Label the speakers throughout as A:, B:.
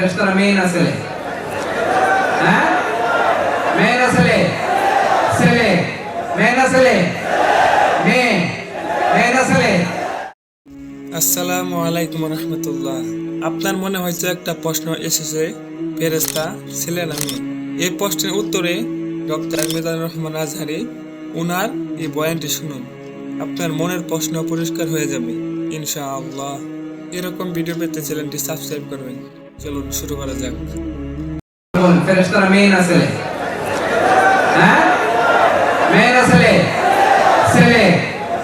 A: ফেরেশতারা মেয়ে না ছেলে? হ্যাঁ, মেয়ে না ছেলে? ছেলে। মেয়ে না ছেলে? মেয়ে। মেয়ে না ছেলে?
B: আসসালামু আলাইকুম রহমতুল্লাহ। আপনার মনে হয়তো একটা প্রশ্ন এসেছে, ফেরেশতা ছেলে না মেয়ে? এই প্রশ্নের উত্তরে ডক্টর মিজানুর রহমান আজহারি উনার এই বয়ানটি শুনুন, আপনার মনের প্রশ্ন পরিষ্কার হয়ে যাবে ইনশাআল্লাহ। এরকম ভিডিও পেতে চ্যানেলটি সাবস্ক্রাইব করবেন। চলুন শুরু করা যাক।
A: বলুন, ফেরেশতারা মেয়ে না ছেলে? হ্যাঁ, মেয়ে না ছেলে? ছেলে।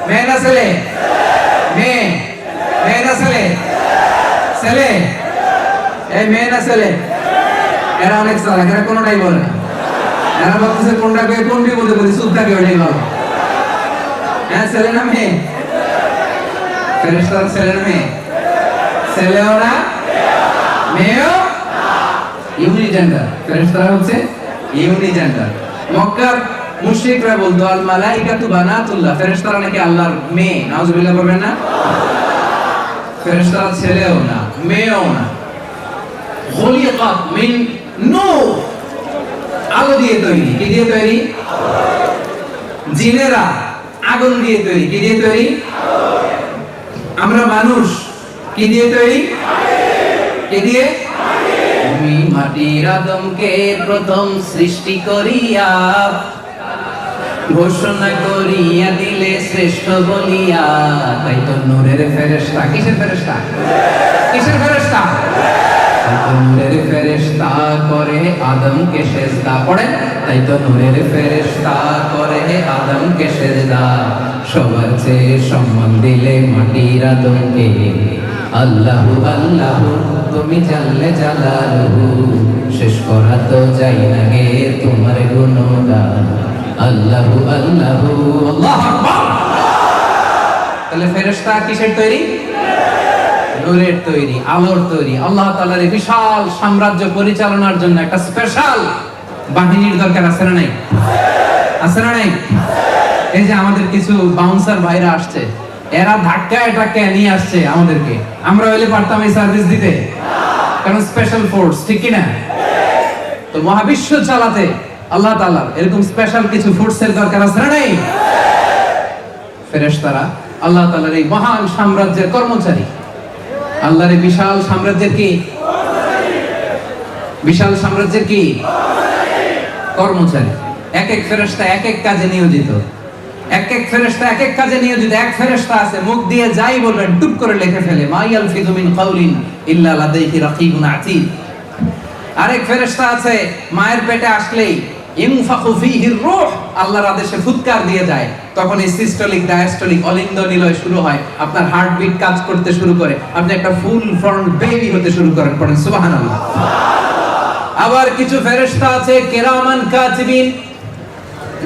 A: মেয়ে না ছেলে? মেয়ে। মেয়ে না ছেলে? ছেলে। এই মেয়ে না ছেলে? এরা অনেক চালাক, এরা কোনোটাই বলে না। এরা বলতেছে কোনটাকে কোন বিপদে বলি, চুপ থাকে ওটাই ভালো। হ্যাঁ, ছেলে না মেয়ে? ফেরেশতারা ছেলে না মেয়ে? ছেলেও না মেয়েও ইউনিজেন্ডার। ফেরেশতারা হচ্ছে ইউনিজেন্ডার। মক্কার মুশরিকরা বলতো আল মালাইকাতু বানাতুল্লাহ, ফেরেশতারা নাকি আল্লাহর মেয়ে। নাউজুবিল্লাহ বলবেন না? ফেরেশতারা ছেলেও না মেয়েও না। খুলিকাত মিন নূর, আলো দিয়ে তৈরি। কি দিয়ে তৈরি? জিনেরা আগুন দিয়ে তৈরি। কি দিয়ে তৈরি? আমরা মানুষ কি দিয়ে তৈরি? কি দিয়ে? তুমি মাটির আদমকে প্রথম সৃষ্টি করিয়া ঘোষণা করিয়া দিলে শ্রেষ্ঠ বলিয়া। তাই তো নূরের ফেরেশতা। কিসের ফেরেশতা? কিসের ফেরেশতা? তাই তো নূরের ফেরেশতা করে আদমকে সেজদা। পড়েন, তাই তো নূরের ফেরেশতা করে আদমকে সেজদা। সবার চেয়ে সম্মান দিলে মাটির আদমকে। আল্লাহু আল্লাহু তুমি জানলে জালালহু, শেষ করা তো যাই না গে তোমার গুণগান। আল্লাহু আল্লাহু আল্লাহু আকবার। তাহলে ফেরেশতা কিসের তৈরি? নূরের তৈরি, আলোর তৈরি। আল্লাহ তাআলার এই বিশাল সাম্রাজ্য পরিচালনার জন্য একটা স্পেশাল বাহিনীর দরকার আছে না নাই? আছে না নাই? এই যে আমাদের কিছু বাউন্সার ভাইরা আসছে, এরা ধাক্কায় ধাক্কায় নিয়ে আসছে আমাদেরকে। আমরা হইলে পারতাম এই সার্ভিস দিতে? কারণ স্পেশাল ফোর্স, ঠিক কি না? তো মহাবিশ্ব চালাতে আল্লাহ তাআলার এরকম স্পেশাল কিছু ফোর্সের দরকার আছে না নাই? ফেরেশতারা আল্লাহ তাআলার এই মহান সাম্রাজ্যের কর্মচারী। আল্লাহর এই বিশাল সাম্রাজ্যের কি? বিশাল সাম্রাজ্যের কি? কর্মচারী। এক এক ফেরেশতা এক এক কাজে নিয়োজিত। এক এক ফেরেশতা এক এক কাজে নিয়োজিত। এক ফেরেশতা আছে মুখ দিয়ে যাই বলবেন টুপ করে লিখে ফেলে, মা ইয়ালফিযু মিন কাউলিন ইল্লা লাদাইহি রাকীবুন আতীদ। আরেক ফেরেশতা আছে মায়ের পেটে আসলেই ইনফাখু ফীহির রূহ, আল্লাহর আদেশে ফুৎকার দিয়ে যায়। তখন এই সিস্টোলিক ডায়াস্টোলিক অলিন্দ নিলয় শুরু হয়, আপনার হার্টবিট কাজ করতে শুরু করে, আপনি একটা ফুল ফর্ম বেবি হতে শুরু করেন। পড়েন সুবহানাল্লাহ। আবার কিছু ফেরেশতা আছে কিরামান কাতিবিন,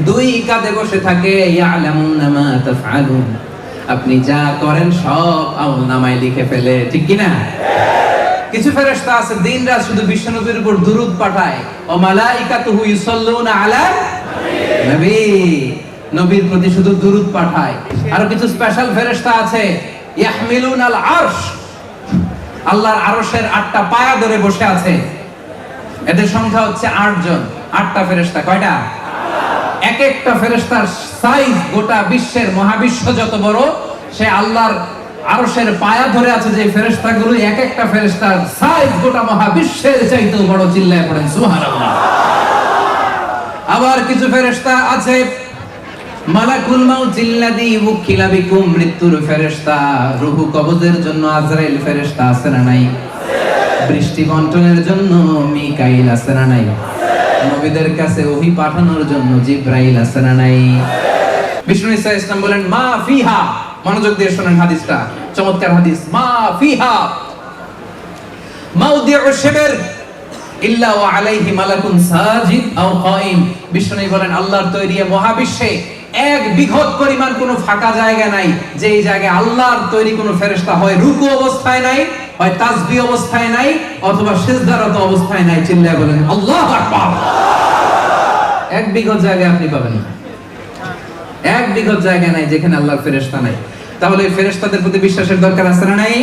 A: দুই কাঁধে বসে থাকে, ইয়ালামুনা মা তাফআলুন, আপনি যা করেন সব আমলনামায় লিখে ফেলে, ঠিক কি না? কিছু ফেরেশতা আছে দিনরাত শুধু বিশ্বনবীর উপর দুরূদ পাঠায়, ও মালাইকাতুহু ইউসাল্লুনা আলা নবী, নবীর প্রতি শুধু দুরূদ পাঠায়। আর কিছু স্পেশাল ফেরেশতা আছে ইয়াহমিলুনাল আরশ, আল্লাহর আরশের 8টা পায়া ধরে বসে আছে। এদের সংখ্যা হচ্ছে 8 জন। 8টা ফেরেশতা। কয়টা? এক একটা ফেরেশতার সাইজ গোটা বিশ্বের মহাবিশ্ব যত বড়, সে আল্লাহর আরশের পায়া ধরে আছে যে ফেরেশতাগুলো, এক একটা ফেরেশতার সাইজ গোটা মহাবিশ্বের চাইতেও বড়। চিল্লায় পড়েন সুবহানাল্লাহ। আবার কিছু ফেরেশতা আছে মালাকুল মাউত আল্লাযী ওয়াক্কিলা বিকুম, মৃত্যুর ফেরেশতা, রূহ কবজের জন্য আজরাইল ফেরেশতা আছে না নাই? বৃষ্টি বন্টনের জন্য মিকাইল আছে না নাই? নবীদের কাছে ওহী পাঠানোর জন্য জিবরাইল আছে না নাই? বিষ্ণু ঈসা ইসলাম বলেন মা ফিহা, মনোযোগ দিয়ে শুনেন হাদিসটা, চমৎকার হাদিস। মা ফিহা মাউদিউ শিবর ইল্লা ওয়া আলাইহি মালাকুন সাজিদ আও কাইম। বিষ্ণু বলেন আল্লাহর তৈরি মহাবিশ্বে 1 বিঘত পরিমাণ কোনো ফাঁকা জায়গা নাই যে এই জায়গায় আল্লাহর তৈরি কোনো ফেরেশতা হয় রুকু অবস্থায় নাই, হয় তাসবিহ অবস্থায় নাই, অথবা সিজদারত অবস্থায় নাই। চিল্লায় বলেন আল্লাহু আকবার। 1 বিঘত জায়গা আপনি পাবেন না। 1 বিঘত জায়গা নাই যেখানে আল্লাহর ফেরেশতা নাই। তাহলে ফেরেশতাদের প্রতি বিশ্বাসের দরকার আছে না নাই?